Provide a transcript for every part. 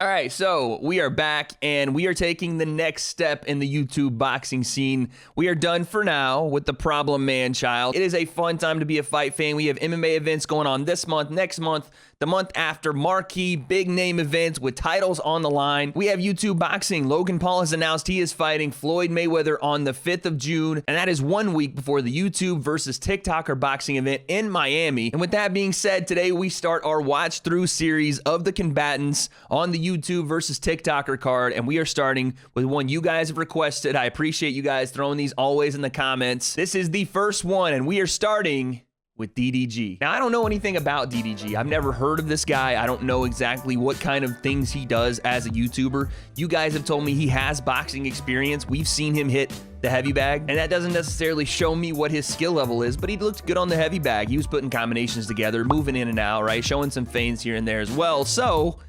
All right, so we are back and we are taking the next step in the YouTube boxing scene. We are done for now with the problem man child. It is a fun time to be a fight fan. We have MMA events going on this month, next month, the month after, marquee big name events with titles on the line. We have YouTube boxing. Logan Paul has announced he is fighting Floyd Mayweather on the 5th of June, and that is 1 week before the YouTube versus TikToker boxing event in Miami. And with that being said, today we start our watch through series of the combatants on the YouTube versus TikToker card, and we are starting with one you guys have requested. I appreciate you guys throwing these always in the comments. This is the first one, and we are starting with DDG. Now, I don't know anything about DDG. I've never heard of this guy. I don't know exactly what kind of things he does as a YouTuber. You guys have told me he has boxing experience. We've seen him hit the heavy bag, and that doesn't necessarily show me what his skill level is, but he looked good on the heavy bag. He was putting combinations together, moving in and out, right? Showing some feints here and there as well. So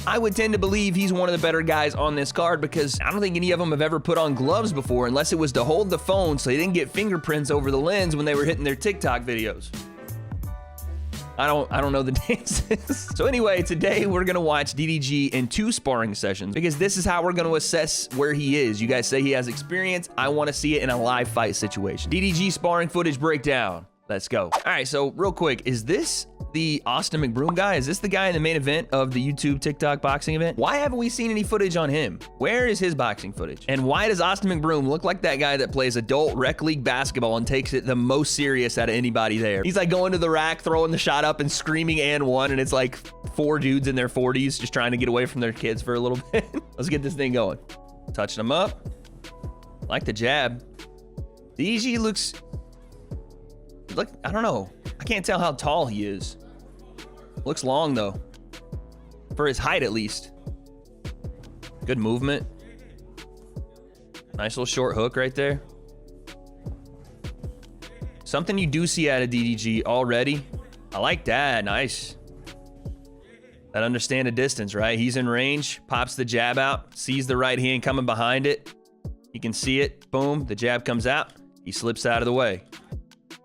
I would tend to believe he's one of the better guys on this card because I don't think any of them have ever put on gloves before unless it was to hold the phone so they didn't get fingerprints over the lens when they were hitting their TikTok videos. I don't know the dances. So anyway, today we're gonna watch DDG in 2 sparring sessions because this is how we're gonna assess where he is. You guys say he has experience. I wanna see it in a live fight situation. DDG sparring footage breakdown. Let's go. All right, so real quick, is this the Austin McBroom guy? Is this the guy in the main event of the YouTube TikTok boxing event? Why haven't we seen any footage on him? Where is his boxing footage? And why does Austin McBroom look like that guy that plays adult rec league basketball and takes it the most serious out of anybody there? He's like going to the rack, throwing the shot up and screaming and one, and it's like 4 dudes in their 40s just trying to get away from their kids for a little bit. Let's get this thing going. Touching him up. Like the jab. DDG looks... Look, I don't know. I can't tell how tall he is. Looks long though. For his height at least. Good movement. Nice little short hook right there. Something you do see out of DDG already. I like that. Nice. That understand a distance, right? He's in range. Pops the jab out. Sees the right hand coming behind it. You can see it. Boom. The jab comes out. He slips out of the way.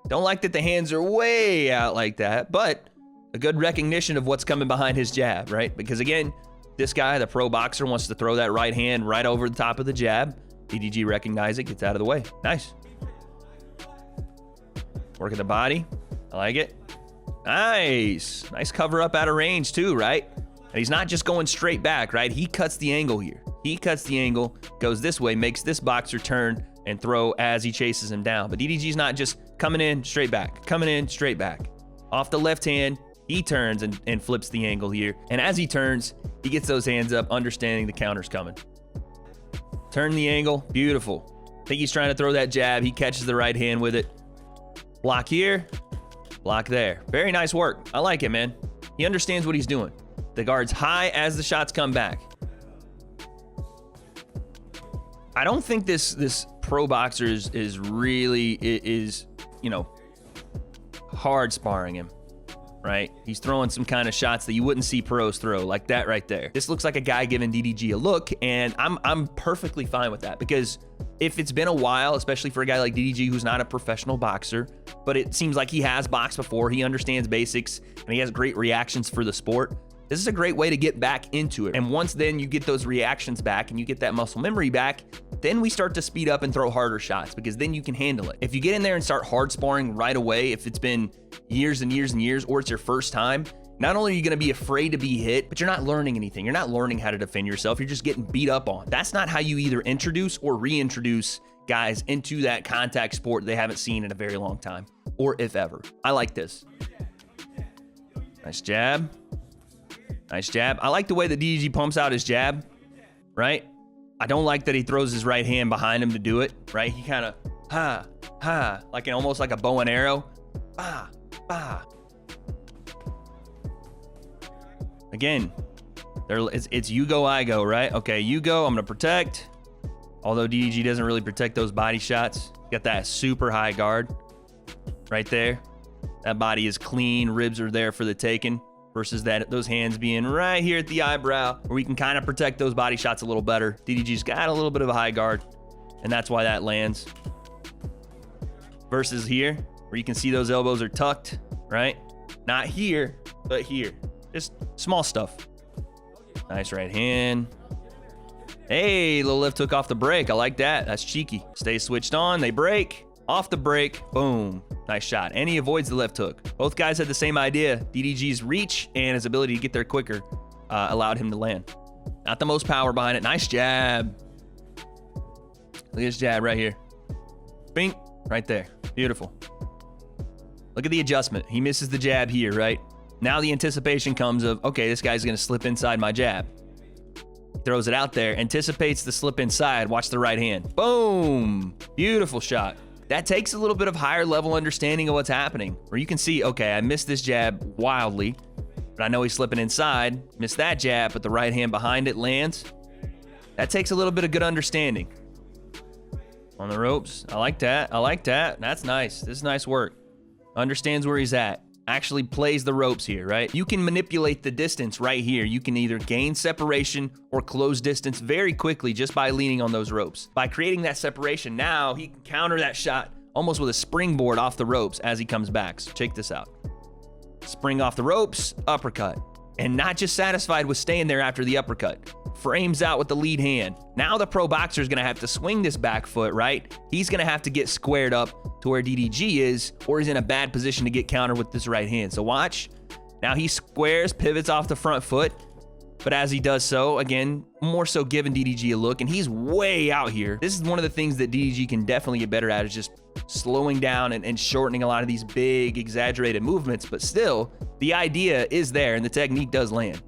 Don't like that the hands are way out like that, but a good recognition of what's coming behind his jab, right? Because again, this guy, the pro boxer, wants to throw that right hand right over the top of the jab. DDG recognizes it, gets out of the way. Nice. Working the body. I like it. Nice. Nice cover up out of range too, right? And he's not just going straight back, right? He cuts the angle here. He cuts the angle, goes this way, makes this boxer turn and throw as he chases him down. But DDG's not just coming in straight back, coming in straight back. Off the left hand, he turns and flips the angle here. And as he turns, he gets those hands up, understanding the counter's coming. Turn the angle, beautiful. I think he's trying to throw that jab. He catches the right hand with it. Block here, block there. Very nice work. I like it, man. He understands what he's doing. The guard's high as the shots come back. I don't think this pro boxer is really, you know, hard sparring him, right? He's throwing some kind of shots that you wouldn't see pros throw, like that right there. This looks like a guy giving DDG a look, and I'm perfectly fine with that because if it's been a while, especially for a guy like DDG who's not a professional boxer, but it seems like he has boxed before, he understands basics, and he has great reactions for the sport. This is a great way to get back into it. And once then you get those reactions back and you get that muscle memory back, then we start to speed up and throw harder shots because then you can handle it. If you get in there and start hard sparring right away, if it's been years and years and years, or it's your first time, not only are you gonna be afraid to be hit, but you're not learning anything. You're not learning how to defend yourself. You're just getting beat up on. That's not how you either introduce or reintroduce guys into that contact sport they haven't seen in a very long time, or if ever. I like this. Nice jab. Nice jab. I like the way that DDG pumps out his jab, right? I don't like that he throws his right hand behind him to do it, right? He kind of, like almost like a bow and arrow. Again, it's you go, I go, right? Okay, you go, I'm gonna protect. Although DDG doesn't really protect those body shots. Got that super high guard right there. That body is clean, ribs are there for the taking. Versus those hands being right here at the eyebrow where we can kind of protect those body shots a little better. DDG's got a little bit of a high guard, and that's why that lands. Versus here, where you can see those elbows are tucked, right? Not here, but here. Just small stuff. Nice right hand. Hey, little left hook off the break. I like that. That's cheeky. Stay switched on. They break. Off the break. Boom. Nice shot. And he avoids the left hook. Both guys had the same idea. DDG's reach and his ability to get there quicker allowed him to land. Not the most power behind it. Nice jab. Look at this jab right here. Bing. Right there. Beautiful. Look at the adjustment. He misses the jab here, right? Now the anticipation comes of, okay, this guy's going to slip inside my jab. Throws it out there, anticipates the slip inside. Watch the right hand. Boom. Beautiful shot. That takes a little bit of higher level understanding of what's happening, where you can see, okay, I missed this jab wildly, but I know he's slipping inside. Missed that jab, but the right hand behind it lands. That takes a little bit of good understanding. On the ropes. I like that. I like that. That's nice. This is nice work. Understands where he's at. Actually plays the ropes here, right? You can manipulate the distance right here. You can either gain separation or close distance very quickly just by leaning on those ropes. By creating that separation, now he can counter that shot almost with a springboard off the ropes as he comes back. So check this out. Spring off the ropes, uppercut. And not just satisfied with staying there after the uppercut. Frames out with the lead hand. Now the pro boxer is going to have to swing this back foot, right? He's going to have to get squared up to where DDG is, or he's in a bad position to get countered with this right hand. So watch. Now he squares, pivots off the front foot. But as he does so, again, more so giving DDG a look, and he's way out here. This is one of the things that DDG can definitely get better at, is just slowing down and shortening a lot of these big, exaggerated movements. But still, the idea is there, and the technique does land.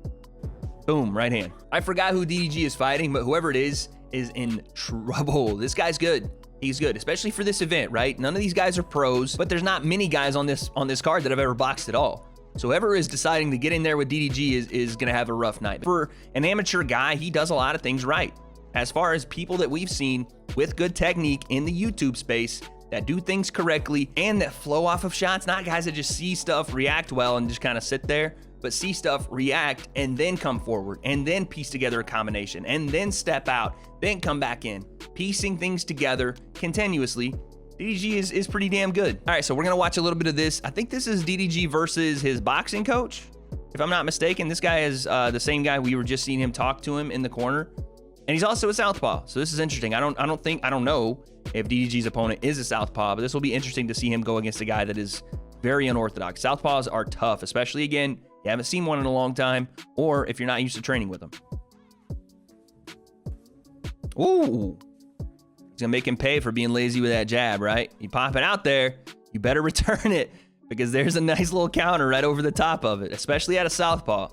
Boom, right hand. I forgot who DDG is fighting, but whoever it is in trouble. This guy's good. He's good, especially for this event, right? None of these guys are pros, but there's not many guys on this card that have ever boxed at all. So whoever is deciding to get in there with DDG is going to have a rough night. For an amateur guy, he does a lot of things right. As far as people that we've seen with good technique in the YouTube space that do things correctly and that flow off of shots, not guys that just see stuff, react well, and just kind of sit there, but see stuff, react, and then come forward, and then piece together a combination, and then step out, then come back in. Piecing things together continuously. DDG is pretty damn good. All right, so we're gonna watch a little bit of this. I think this is DDG versus his boxing coach, if I'm not mistaken. This guy is the same guy we were just seeing him talk to him in the corner, and he's also a southpaw. So this is interesting. I don't know if DDG's opponent is a southpaw, but this will be interesting to see him go against a guy that is very unorthodox. Southpaws are tough, especially again, you haven't seen one in a long time, or if you're not used to training with them. Ooh. He's gonna make him pay for being lazy with that jab, right? You pop it out there, you better return it, because there's a nice little counter right over the top of it, especially at a southpaw.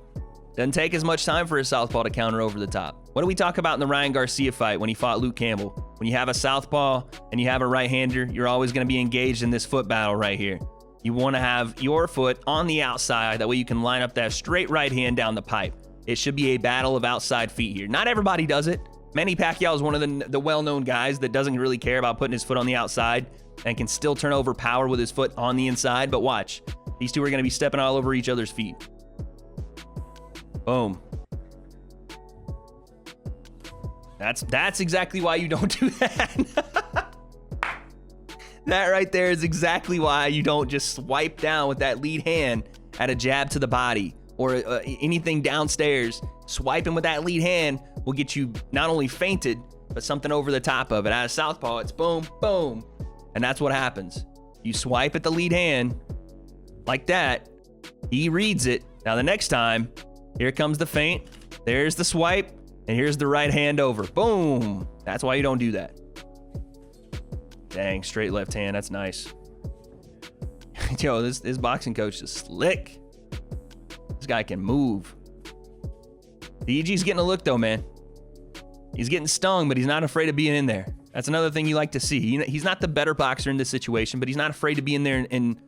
Doesn't take as much time for a southpaw to counter over the top. What do we talk about in the Ryan Garcia fight when he fought Luke Campbell? When you have a southpaw and you have a right-hander, you're always gonna be engaged in this foot battle right here. You wanna have your foot on the outside, that way you can line up that straight right hand down the pipe. It should be a battle of outside feet here. Not everybody does it. Manny Pacquiao is one of the well-known guys that doesn't really care about putting his foot on the outside and can still turn over power with his foot on the inside. But watch, these two are going to be stepping all over each other's feet. Boom. That's exactly why you don't do that. That right there is exactly why you don't just swipe down with that lead hand at a jab to the body or anything downstairs. Swiping with that lead hand will get you not only fainted, but something over the top of it. Out of southpaw, it's boom, boom. And that's what happens. You swipe at the lead hand like that. He reads it. Now the next time, here comes the feint. There's the swipe, and here's the right hand over. Boom. That's why you don't do that. Dang, straight left hand. That's nice. Yo, this boxing coach is slick. This guy can move. DDG's getting a look though, man. He's getting stung, but he's not afraid of being in there. That's another thing you like to see. He's not the better boxer in this situation, but he's not afraid to be in there and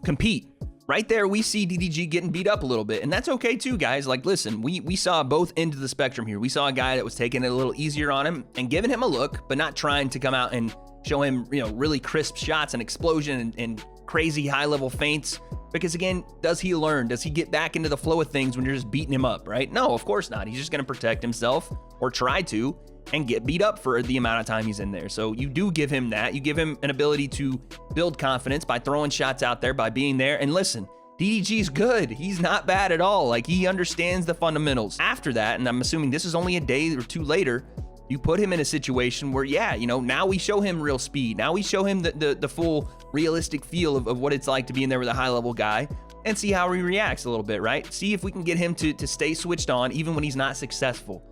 compete. Right there, we see DDG getting beat up a little bit, and that's okay too, guys. Like, listen, we saw both ends of the spectrum here. We saw a guy that was taking it a little easier on him and giving him a look, but not trying to come out and show him, really crisp shots and explosion and crazy high-level feints. Because again, does he learn? Does he get back into the flow of things when you're just beating him up, right? No, of course not. He's just going to protect himself or try to and get beat up for the amount of time he's in there. So you do give him that. You give him an ability to build confidence by throwing shots out there, by being there. And listen, DDG's good. He's not bad at all. Like, he understands the fundamentals. After that, and I'm assuming this is only a day or two later, you put him in a situation where, yeah, you know, now we show him real speed. Now we show him the full realistic feel of what it's like to be in there with a high-level guy and see how he reacts a little bit, right? See if we can get him to stay switched on even when he's not successful.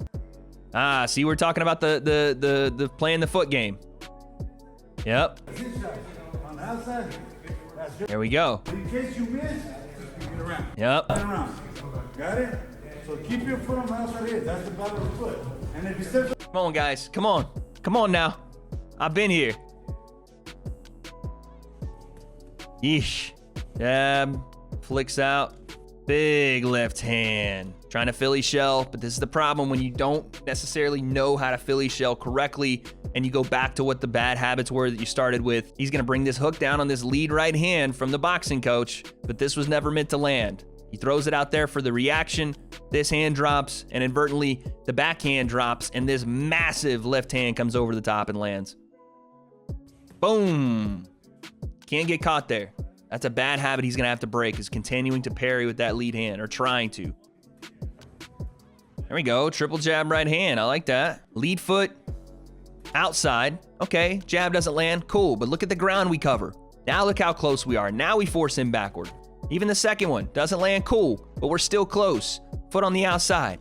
Ah, see, we're talking about the playing the foot game. Yep. On the outside. There we go. In case you miss, just keep it around. Yep. Turn around. Got it? So keep your foot on the outside here. That's the bottom of the foot. And if you step... Come on, guys. Come on. Come on now. I've been here. Yeesh. Jab. Flicks out. Big left hand. Trying to Philly shell, but this is the problem when you don't necessarily know how to Philly shell correctly and you go back to what the bad habits were that you started with. He's gonna bring this hook down on this lead right hand from the boxing coach, but this was never meant to land. He throws it out there for the reaction. This hand drops, and inadvertently, the backhand drops, and this massive left hand comes over the top and lands. Boom. Can't get caught there. That's a bad habit he's gonna have to break, is continuing to parry with that lead hand, or trying to. There we go, triple jab right hand, I like that. Lead foot, outside, okay, jab doesn't land, cool, but look at the ground we cover. Now look how close we are, now we force him backward. Even the second one, doesn't land, cool, but we're still close. Foot on the outside.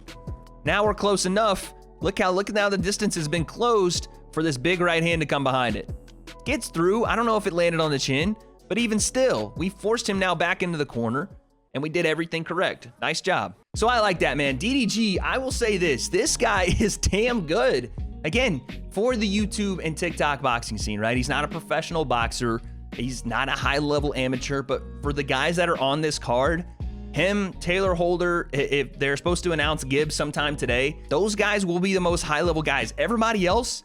Now we're close enough, look at now the distance has been closed for this big right hand to come behind it. Gets through, I don't know if it landed on the chin, but even still, we forced him now back into the corner, and we did everything correct. Nice job. So I like that, man. DDG, I will say this guy is damn good. Again, for the YouTube and TikTok boxing scene, right? He's not a professional boxer. He's not a high-level amateur, but for the guys that are on this card, him, Taylor Holder, if they're supposed to announce Gibbs sometime today, those guys will be the most high-level guys. Everybody else,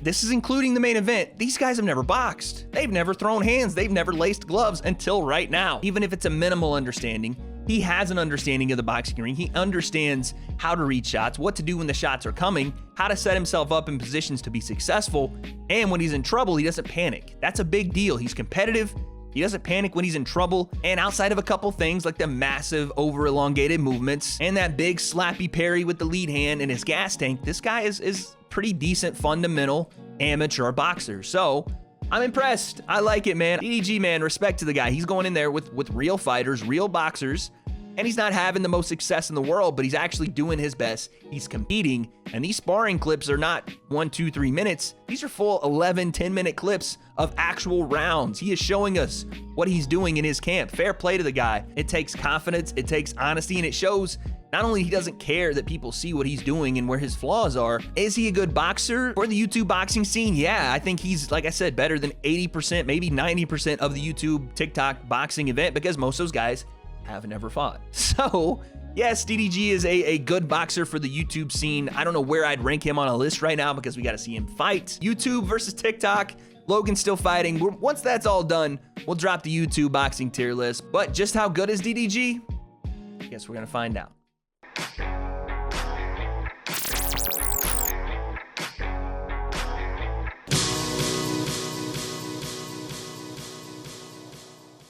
this is including the main event, these guys have never boxed. They've never thrown hands. They've never laced gloves until right now. Even if it's a minimal understanding, he has an understanding of the boxing ring. He understands how to read shots, what to do when the shots are coming, how to set himself up in positions to be successful, and when he's in trouble, he doesn't panic. That's a big deal. He's competitive. He doesn't panic when he's in trouble, and outside of a couple things like the massive over-elongated movements and that big slappy parry with the lead hand and his gas tank, this guy is pretty decent fundamental amateur boxer. So I'm impressed. I like it, man. DDG, man, respect to the guy. He's going in there with real fighters, real boxers, and he's not having the most success in the world, but he's actually doing his best. He's competing, and these sparring clips are not 1, 2, 3 minutes. These are full 11, 10-minute clips of actual rounds. He is showing us what he's doing in his camp. Fair play to the guy. It takes confidence, it takes honesty, and it shows not only he doesn't care that people see what he's doing and where his flaws are. Is he a good boxer for the YouTube boxing scene? Yeah, I think he's, like I said, better than 80%, maybe 90% of the YouTube, TikTok boxing event, because most of those guys have never fought. So yes, DDG is a good boxer for the YouTube scene. I don't know where I'd rank him on a list right now because we got to see him fight. YouTube versus TikTok. Logan's still fighting. Once that's all done, we'll drop the YouTube boxing tier list. But just how good is DDG? I guess we're going to find out.